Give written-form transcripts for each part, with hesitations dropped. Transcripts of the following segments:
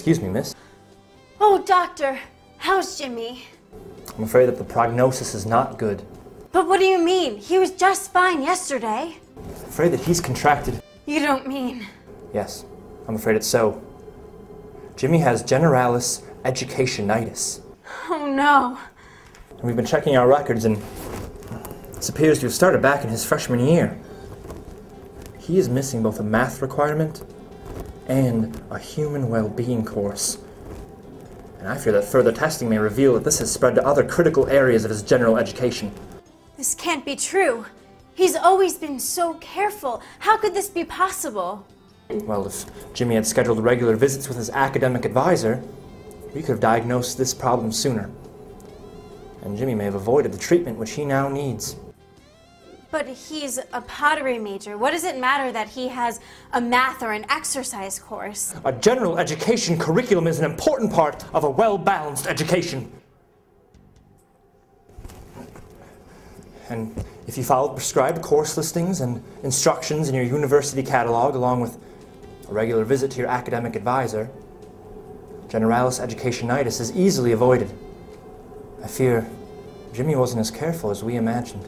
Excuse me, miss. Oh, doctor, how's Jimmy? I'm afraid that the prognosis is not good. But what do you mean? He was just fine yesterday. I'm afraid that he's contracted. You don't mean? Yes, I'm afraid it's so. Jimmy has Generalis Educationitis. Oh no. And we've been checking our records, and this appears to have started back in his freshman year. He is missing both a math requirement and a human well-being course. And I fear that further testing may reveal that this has spread to other critical areas of his general education. This can't be true. He's always been so careful. How could this be possible? Well, if Jimmy had scheduled regular visits with his academic advisor, we could have diagnosed this problem sooner. And Jimmy may have avoided the treatment which he now needs. But he's a pottery major. What does it matter that he has a math or an exercise course? A general education curriculum is an important part of a well-balanced education. And if you follow prescribed course listings and instructions in your university catalog, along with a regular visit to your academic advisor, Generalis Educationitis is easily avoided. I fear Jimmy wasn't as careful as we imagined.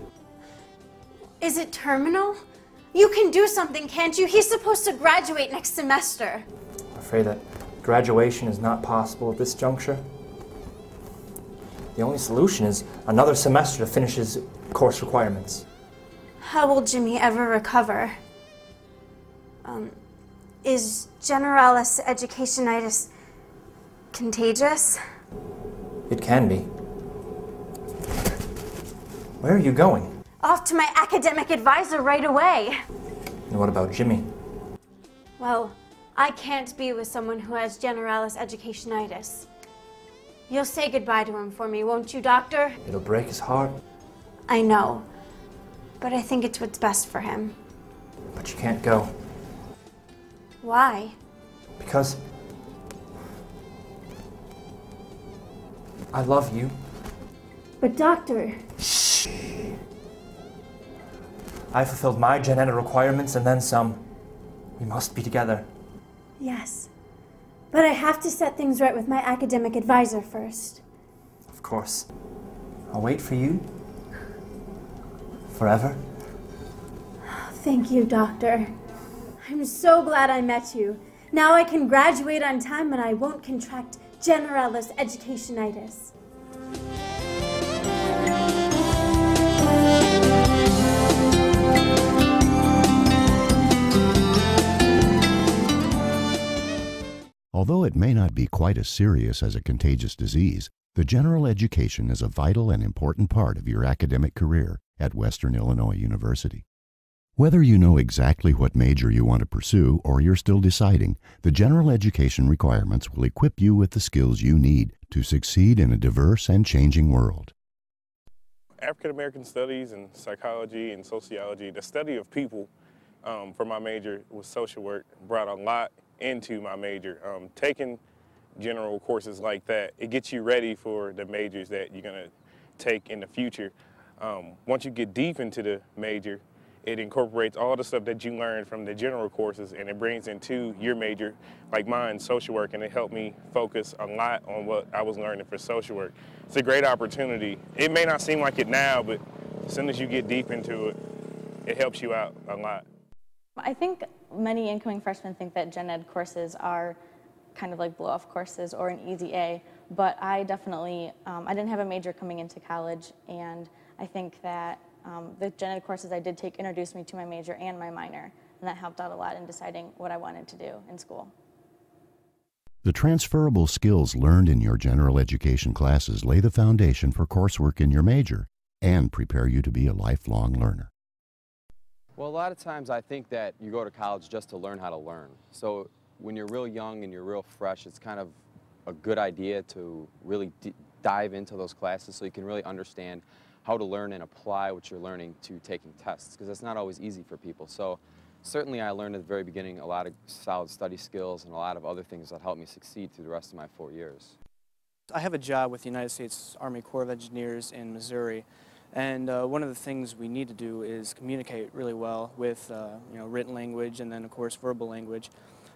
Is it terminal? You can do something, can't you? He's supposed to graduate next semester. I'm afraid that graduation is not possible at this juncture. The only solution is another semester to finish his course requirements. How will Jimmy ever recover? Is Generalis Educationitis contagious? It can be. Where are you going? Off to my academic advisor right away. And what about Jimmy? Well, I can't be with someone who has Generalis Educationitis. You'll say goodbye to him for me, won't you, doctor? It'll break his heart. I know, but I think it's what's best for him. But you can't go. Why? Because I love you. But doctor... Shh. I fulfilled my gen ed requirements and then some. We must be together. Yes, but I have to set things right with my academic advisor first. Of course. I'll wait for you. Forever. Thank you, doctor. I'm so glad I met you. Now I can graduate on time and I won't contract Generalis Educationitis. Although it may not be quite as serious as a contagious disease, the general education is a vital and important part of your academic career at Western Illinois University. Whether you know exactly what major you want to pursue or you're still deciding, the general education requirements will equip you with the skills you need to succeed in a diverse and changing world. African American studies and psychology and sociology, the study of people for my major was social work, brought a lot into my major. Taking general courses like that, it gets you ready for the majors that you're going to take in the future. Once you get deep into the major, it incorporates all the stuff that you learned from the general courses and it brings into your major, like mine, social work, and it helped me focus a lot on what I was learning for social work. It's a great opportunity. It may not seem like it now, but as soon as you get deep into it, it helps you out a lot. I think many incoming freshmen think that gen ed courses are kind of like blow-off courses or an easy A, but I definitely, I didn't have a major coming into college, and I think that the gen ed courses I did take introduced me to my major and my minor, and that helped out a lot in deciding what I wanted to do in school. The transferable skills learned in your general education classes lay the foundation for coursework in your major and prepare you to be a lifelong learner. Well, a lot of times I think that you go to college just to learn how to learn. So when you're real young and you're real fresh, it's kind of a good idea to really dive into those classes so you can really understand how to learn and apply what you're learning to taking tests, because it's not always easy for people. So certainly I learned at the very beginning a lot of solid study skills and a lot of other things that helped me succeed through the rest of my 4 years. I have a job with the United States Army Corps of Engineers in Missouri, and one of the things we need to do is communicate really well with written language and then of course verbal language.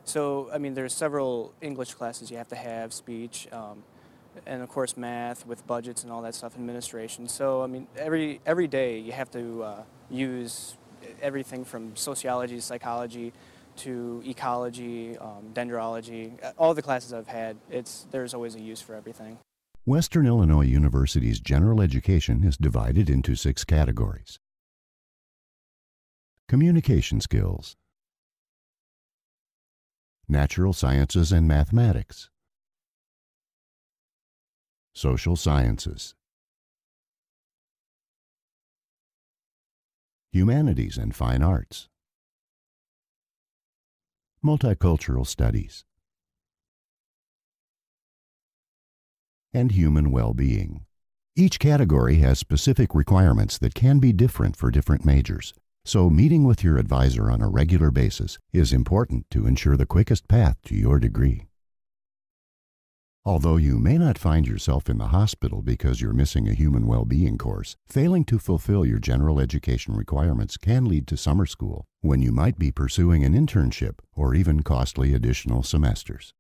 So, I mean, there's several English classes you have to have, speech, and of course math with budgets and all that stuff, administration. So, I mean, every day you have to use everything from sociology, psychology, to ecology, dendrology. All the classes I've had, there's always a use for everything. Western Illinois University's general education is divided into 6 categories. Communication skills, natural sciences and mathematics, social sciences, humanities and fine arts, multicultural studies, and human well-being. Each category has specific requirements that can be different for different majors, so meeting with your advisor on a regular basis is important to ensure the quickest path to your degree. Although you may not find yourself in the hospital because you're missing a human well-being course, failing to fulfill your general education requirements can lead to summer school, when you might be pursuing an internship or even costly additional semesters.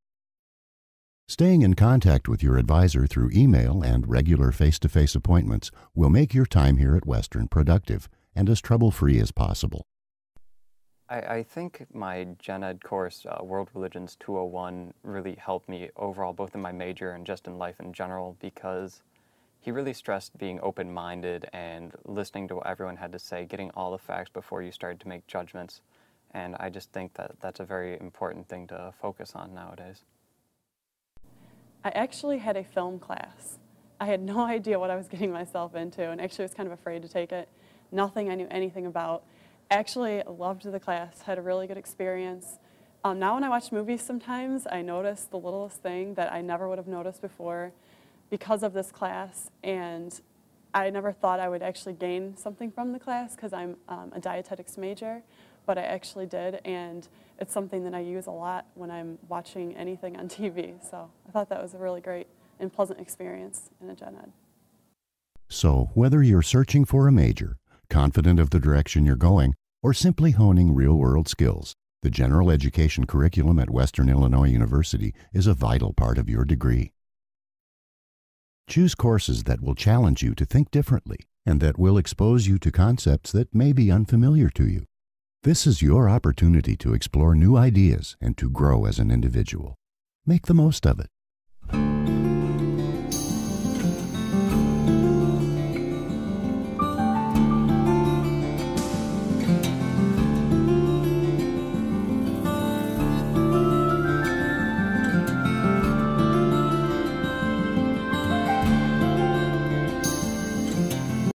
Staying in contact with your advisor through email and regular face-to-face appointments will make your time here at Western productive and as trouble-free as possible. I think my Gen Ed course, World Religions 201, really helped me overall, both in my major and just in life in general, because he really stressed being open-minded and listening to what everyone had to say, getting all the facts before you started to make judgments. And I just think that that's a very important thing to focus on nowadays. I actually had a film class. I had no idea what I was getting myself into, and actually was kind of afraid to take it. Nothing I knew anything about. Actually loved the class, had a really good experience. Now when I watch movies sometimes, I notice the littlest thing that I never would have noticed before because of this class, and I never thought I would actually gain something from the class because I'm a dietetics major, but I actually did, and it's something that I use a lot when I'm watching anything on TV. So I thought that was a really great and pleasant experience in a Gen Ed. So, whether you're searching for a major, confident of the direction you're going, or simply honing real-world skills, the general education curriculum at Western Illinois University is a vital part of your degree. Choose courses that will challenge you to think differently and that will expose you to concepts that may be unfamiliar to you. This is your opportunity to explore new ideas and to grow as an individual. Make the most of it.